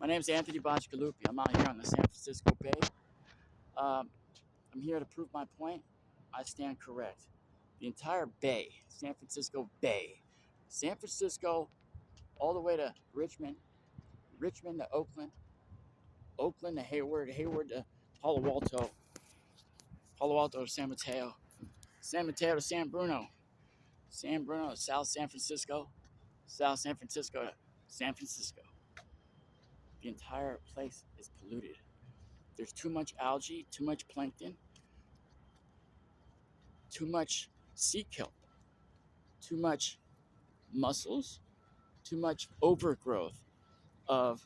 My name is Anthony Bacigalupi. I'm out here on the San Francisco Bay. Um, I'm here to prove my point. I stand correct. The entire bay, San Francisco Bay, San Francisco, all the way to Richmond, Richmond to Oakland, Oakland to Hayward, Hayward to Palo Alto, Palo Alto to San Mateo, San Mateo to San Bruno, San Bruno to South San Francisco, South San Francisco to San Francisco. The entire place is polluted. There's too much algae, too much plankton, too much sea kelp, too much mussels, too much overgrowth of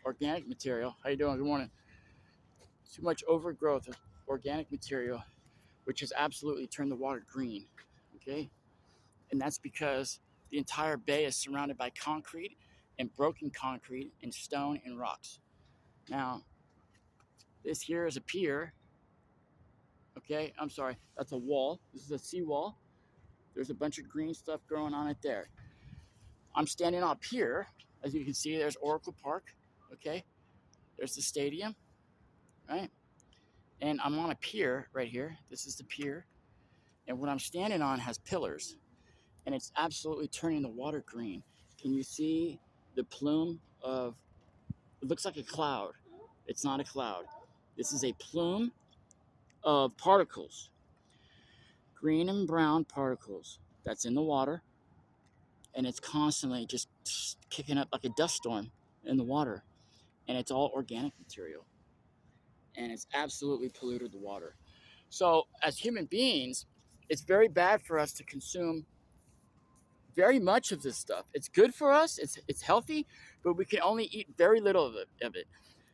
organic material. How you doing? Good morning. Too much overgrowth of organic material, which has absolutely turned the water green. Okay, and that's because the entire bay is surrounded by concrete and broken concrete and stone and rocks. Now, this here is a pier. Okay, I'm sorry, that's a wall. This is a seawall. There's a bunch of green stuff growing on it there. I'm standing up here. As you can see, there's Oracle Park. Okay, there's the stadium, right? And I'm on a pier right here. This is the pier. And what I'm standing on has pillars. And it's absolutely turning the water green. Can you see the plume of, it looks like a cloud. It's not a cloud. This is a plume of particles, green and brown particles that's in the water. And it's constantly just kicking up like a dust storm in the water. And it's all organic material. And it's absolutely polluted the water. So, as human beings, it's very bad for us to consume very much of this stuff. It's good for us. It's healthy, but we can only eat very little of it.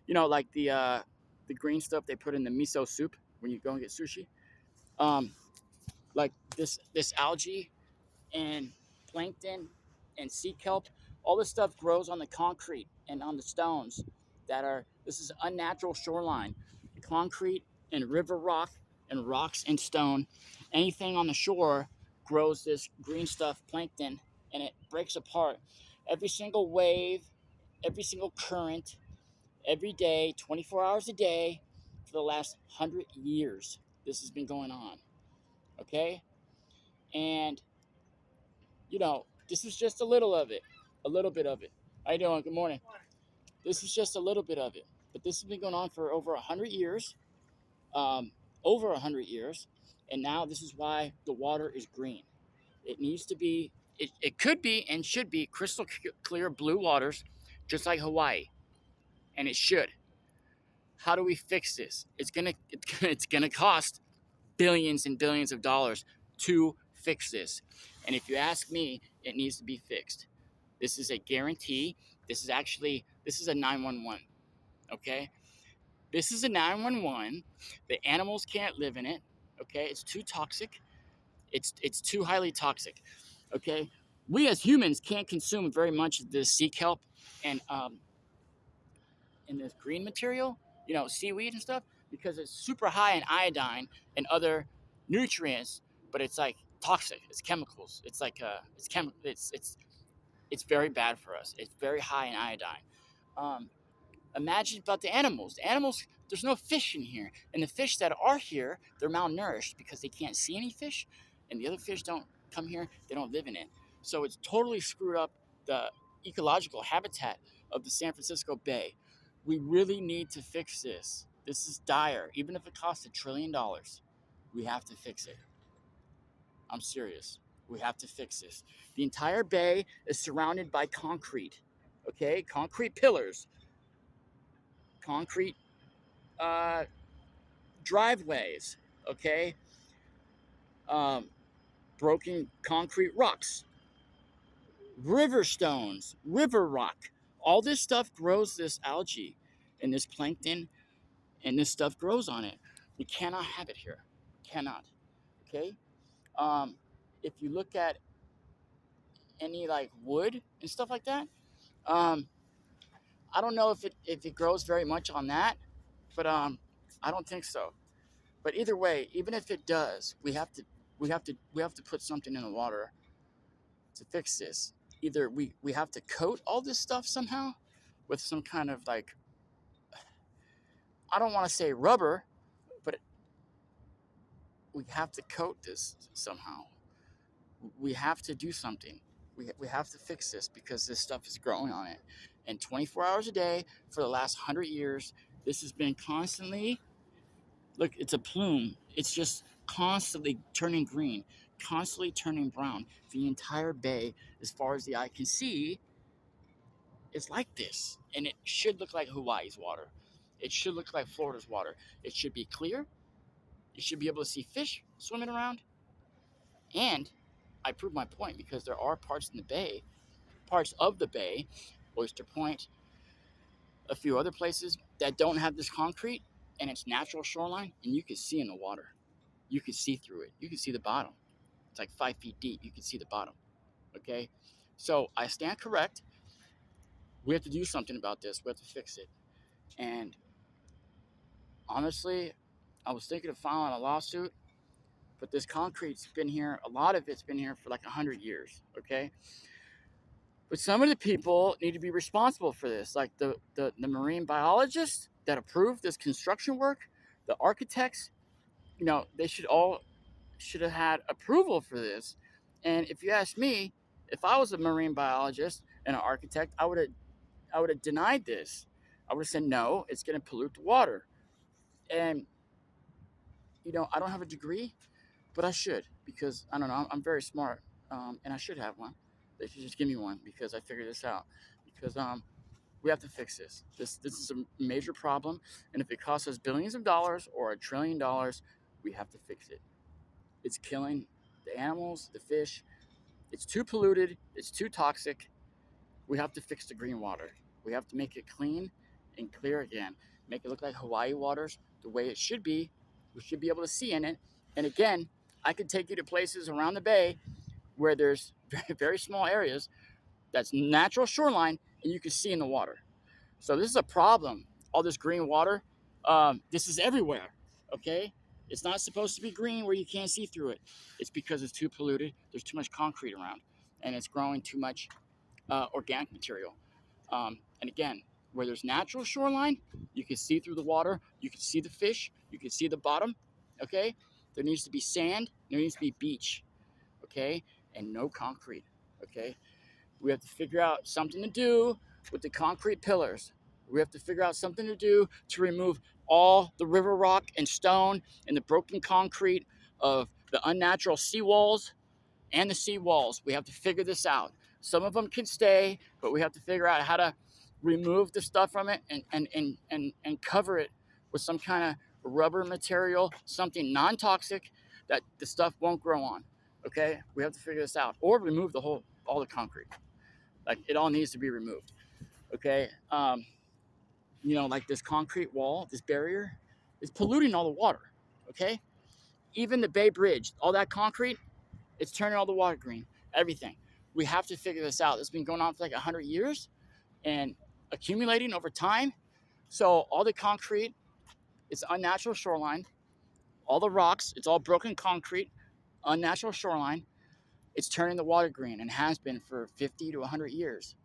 You know, like the green stuff they put in the miso soup when you go and get sushi. Um, like this algae and plankton and sea kelp. All this stuff grows on the concrete and on the stones that are. This is unnatural shoreline, concrete and river rock and rocks and stone. Anything on the shore grows this green stuff, plankton, and it breaks apart. Every single wave, every single current, every day, 24 hours a day, for the last 100 years. This has been going on. Okay, and this is just a little of it, a little bit of it. How you doing? Good morning. This is just a little bit of it, but this has been going on for over 100 years, um, over 100 years, and now this is why the water is green. It needs to be. It could be and should be crystal clear blue waters, just like Hawaii, and it should. How do we fix this? It's gonna cost billions and billions of dollars to fix this, and if you ask me, it needs to be fixed. This is a guarantee. This is a 911. Okay, this is a 911. The animals can't live in it. Okay, it's too toxic. It's too highly toxic. Okay, we as humans can't consume very much of this sea kelp and this green material, seaweed and stuff, because it's super high in iodine and other nutrients, but it's like toxic. It's chemicals. It's like it's very bad for us. It's very high in iodine. Um, Imagine about the animals. The animals, there's no fish in here, and the fish that are here, they're malnourished because they can't see any fish, and the other fish don't come here. They don't live in it. So it's totally screwed up the ecological habitat of the San Francisco Bay. We really need to fix this. This is dire. Even if it costs $1 trillion, we have to fix it. I'm serious. We have to fix this. The entire bay is surrounded by concrete. Okay, concrete pillars, concrete uh, driveways. Okay, um, broken concrete rocks, river stones, river rock. All this stuff grows this algae and this plankton, and this stuff grows on it. We cannot have it here. Cannot. Okay. Um, if you look at any like wood and stuff like that, um, I don't know if it grows very much on that, but I don't think so. But either way, even if it does, we have to put something in the water to fix this. Either we have to coat all this stuff somehow, with some kind of like, I don't want to say rubber, but we have to coat this somehow. We have to do something. We have to fix this because this stuff is growing on it. And 24 hours a day for the last 100 years, this has been constantly, look, it's a plume. It's just constantly turning green, constantly turning brown. The entire bay, as far as the eye can see, is like this. And it should look like Hawaii's water. It should look like Florida's water. It should be clear. You should be able to see fish swimming around. And I prove my point because there are parts in the bay, parts of the bay, Oyster Point, a few other places that don't have this concrete and it's natural shoreline, and you can see in the water. You can see through it. You can see the bottom. It's like 5 feet deep. You can see the bottom. Okay? So I stand correct. We have to do something about this. We have to fix it. And honestly, I was thinking of filing a lawsuit, but this concrete's been here, a lot of it's been here for like 100 years. Okay? But some of the people need to be responsible for this, like the marine biologists that approved this construction work, the architects. They should have had approval for this. And if you ask me, if I was a marine biologist and an architect, I would have denied this. I would have said no, it's going to pollute the water. And I don't have a degree, but I should, because I don't know, I'm very smart, and I should have one. They should just give me one because I figured this out. Because we have to fix this. This is a major problem, and if it costs us billions of dollars or $1 trillion, we have to fix it. It's killing the animals, the fish. It's too polluted. It's too toxic. We have to fix the green water. We have to make it clean and clear again. Make it look like Hawaii waters the way it should be. We should be able to see in it. And again, I could take you to places around the bay where there's very, very small areas that's natural shoreline and you can see in the water. So this is a problem. All this green water, this is everywhere. Okay, it's not supposed to be green where you can't see through it. It's because it's too polluted. There's too much concrete around, and it's growing too much organic material. And again, where there's natural shoreline, you can see through the water. You can see the fish. You can see the bottom. Okay, there needs to be sand. There needs to be beach. Okay, and no concrete. Okay, we have to figure out something to do with the concrete pillars. We have to figure out something to do to remove all the river rock and stone and the broken concrete of the unnatural seawalls and the seawalls. We have to figure this out. Some of them can stay, but we have to figure out how to remove the stuff from it and cover it with some kind of rubber material, something non-toxic that the stuff won't grow on. Okay, we have to figure this out, or remove all the concrete. Like, it all needs to be removed. Okay, like this concrete wall, this barrier, is polluting all the water. Okay, even the Bay Bridge, all that concrete, it's turning all the water green. Everything. We have to figure this out. It's been going on for like 100 years and accumulating over time. So all the concrete, it's unnatural shoreline. All the rocks, it's all broken concrete, unnatural shoreline. It's turning the water green and has been for 50 to 100 years.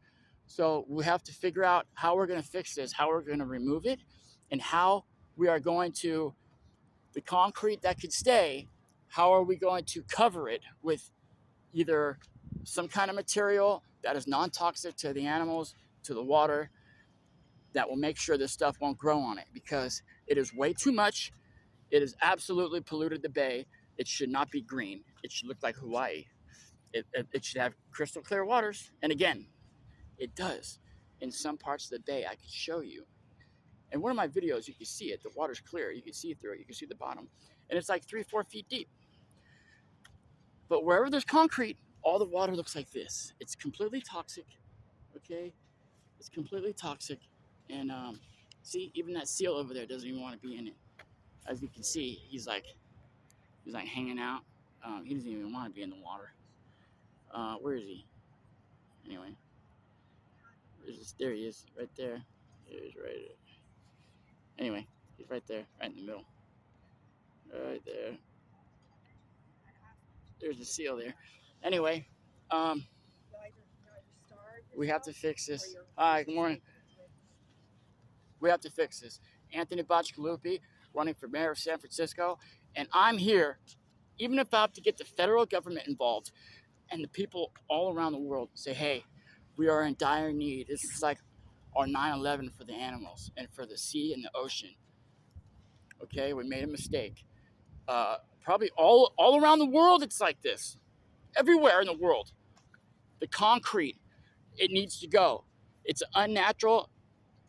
So we have to figure out how we're going to fix this, how we're going to remove it, and how we are going to, the concrete that could stay, how are we going to cover it with either some kind of material that is non-toxic to the animals, to the water, that will make sure this stuff won't grow on it, because it is way too much. It has absolutely polluted the bay. It should not be green. It should look like Hawaii. It should have crystal clear waters. And again, it does. In some parts of the bay, I could show you. In one of my videos, you can see it. The water's clear. You can see through it. You can see the bottom. And it's like 3-4 feet deep. But wherever there's concrete, all the water looks like this. It's completely toxic. Okay? It's completely toxic. And see, even that seal over there doesn't even want to be in it. As you can see, he's like hanging out. He doesn't even want to be in the water. Where is he? Anyway. There he is, right there. There he is, right there. Anyway, he's right there, right in the middle. Right there. There's a seal there. Anyway, we have to fix this. Hi, good morning. We have to fix this. Anthony Bacigalupi, running for mayor of San Francisco, and I'm here, even if I have to get the federal government involved and the people all around the world say, hey, we are in dire need. This is like our 9/11 for the animals and for the sea and the ocean. Okay, we made a mistake. Probably all around the world, it's like this. Everywhere in the world, the concrete, it needs to go. It's an unnatural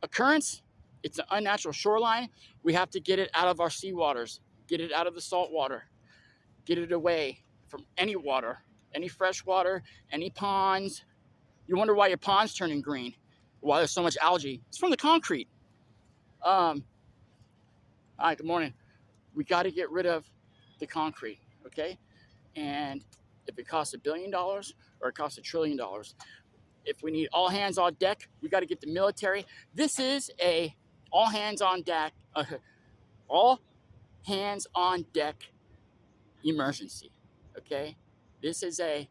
occurrence. It's an unnatural shoreline. We have to get it out of our seawaters, get it out of the salt water, get it away from any water, any fresh water, any ponds. You wonder why your pond's turning green, why there's so much algae. It's from the concrete. All right, good morning. We got to get rid of the concrete, okay? And if it costs $1 billion or it costs $1 trillion, if we need all hands on deck, we got to get the military. This is a all hands on deck emergency, okay? This is a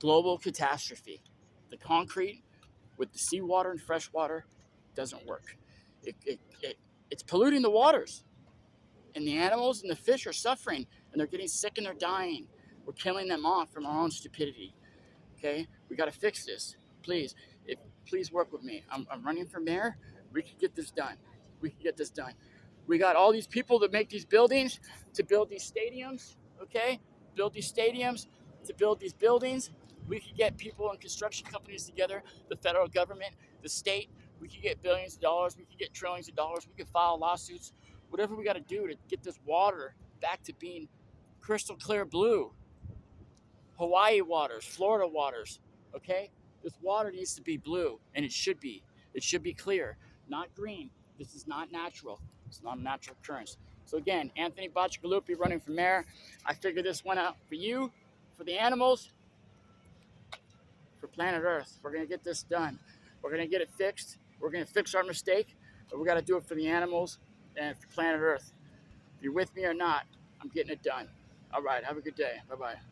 global catastrophe. The concrete with the seawater and fresh water doesn't work. It's polluting the waters, and the animals and the fish are suffering, and they're getting sick and they're dying. We're killing them off from our own stupidity. Okay, we got to fix this. Please, please work with me. I'm running for mayor. We can get this done. We can get this done. We got all these people that make these buildings to build these stadiums. Okay, build these stadiums to build these buildings. We could get people and construction companies together, the federal government, the state. We could get billions of dollars. We could get trillions of dollars. We could file lawsuits. Whatever we got to do to get this water back to being crystal clear blue. Hawaii waters, Florida waters, okay? This water needs to be blue, and it should be. It should be clear, not green. This is not natural. It's not a natural occurrence. So again, Anthony Bacigalupi running for mayor. I figured this one out for you, for the animals, for planet Earth. We're going to get this done. We're going to get it fixed. We're going to fix our mistake, but we got to do it for the animals and for planet Earth. If you're with me or not, I'm getting it done. All right, have a good day. Bye-bye.